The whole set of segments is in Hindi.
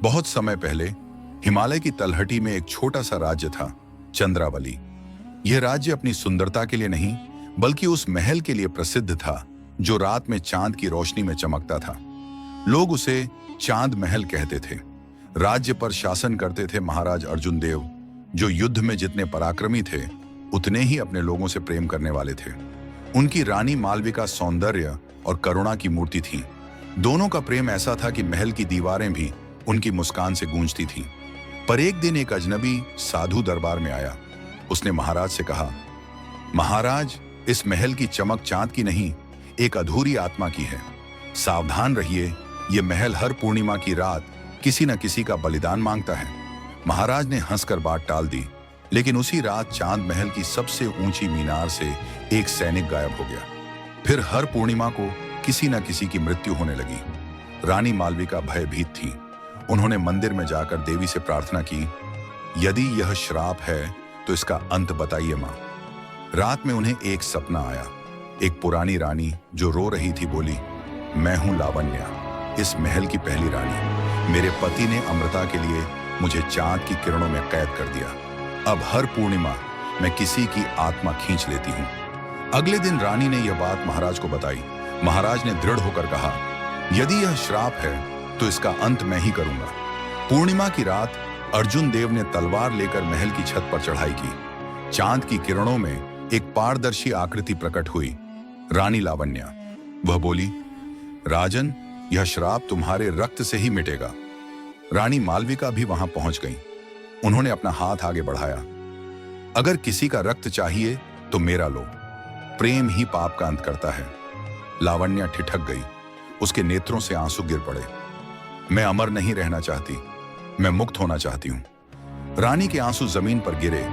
बहुत समय पहले हिमालय की तलहटी में एक छोटा सा राज्य था, चंद्रावली। यह राज्य अपनी सुंदरता के लिए नहीं बल्कि उस महल के लिए प्रसिद्ध था जो रात में चांद की रोशनी में चमकता था। लोग उसे चांद महल कहते थे। राज्य पर शासन करते थे महाराज अर्जुन देव, जो युद्ध में जितने पराक्रमी थे उतने ही अपने लोगों से प्रेम करने वाले थे। उनकी रानी मालविका सौंदर्य और करुणा की मूर्ति थी। दोनों का प्रेम ऐसा था कि महल की दीवारें भी उनकी मुस्कान से गूंजती थीं। पर एक दिन एक अजनबी साधु दरबार में आया। उसने महाराज से कहा, महाराज, इस महल की चमक चांद की नहीं, एक अधूरी आत्मा की है। सावधान रहिए, यह महल हर पूर्णिमा की रात किसी न किसी का बलिदान मांगता है। महाराज ने हंसकर बात टाल दी, लेकिन उसी रात चांद महल की सबसे ऊंची मीनार से एक सैनिक गायब हो गया। फिर हर पूर्णिमा को किसी न किसी की मृत्यु होने लगी। रानी मालविका भयभीत थी। उन्होंने मंदिर में जाकर देवी से प्रार्थना की, यदि यह श्राप है तो इसका अंत बताइए मां। रात में उन्हें एक सपना आया। एक पुरानी रानी जो रो रही थी बोली, मैं हूं लावण्या, इस महल की पहली रानी। मेरे पति ने अमृता के लिए मुझे चांद की किरणों में कैद कर दिया। अब हर पूर्णिमा मैं किसी की आत्मा खींच लेती हूं। अगले दिन रानी ने यह बात महाराज को बताई। महाराज ने दृढ़ होकर कहा, यदि यह श्राप है तो इसका अंत मैं ही करूंगा। पूर्णिमा की रात अर्जुन देव ने तलवार लेकर महल की छत पर चढ़ाई की। चांद की किरणों में एक पारदर्शी आकृति प्रकट हुई, रानी लावण्या। वह बोली, राजन, यह श्राप तुम्हारे रक्त से ही मिटेगा। रानी मालविका भी वहां पहुंच गई। उन्होंने अपना हाथ आगे बढ़ाया, अगर किसी का रक्त चाहिए तो मेरा लो, प्रेम ही पाप का अंत करता है। लावण्या ठिठक गई। उसके नेत्रों से आंसू गिर पड़े। मैं अमर नहीं रहना चाहती, मैं मुक्त होना चाहती हूं। रानी के आंसू जमीन पर गिरे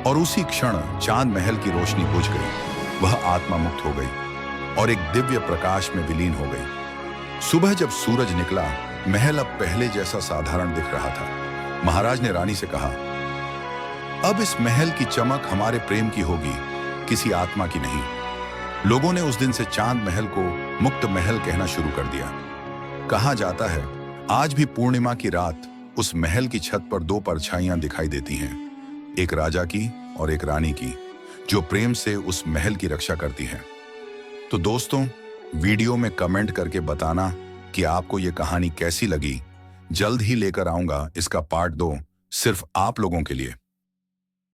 और उसी क्षण चांद महल की रोशनी बुझ गई। वह आत्मा मुक्त हो गई और एक दिव्य प्रकाश में विलीन हो गई। सुबह जब सूरज निकला, महल अब पहले जैसा साधारण दिख रहा था। महाराज ने रानी से कहा, अब इस महल की चमक हमारे प्रेम की होगी, किसी आत्मा की नहीं। लोगों ने उस दिन से चांद महल को मुक्त महल कहना शुरू कर दिया। कहा जाता है, आज भी पूर्णिमा की रात उस महल की छत पर दो परछाइयां दिखाई देती हैं, एक राजा की और एक रानी की, जो प्रेम से उस महल की रक्षा करती हैं। तो दोस्तों, वीडियो में कमेंट करके बताना कि आपको ये कहानी कैसी लगी। जल्द ही लेकर आऊंगा इसका पार्ट 2 सिर्फ आप लोगों के लिए।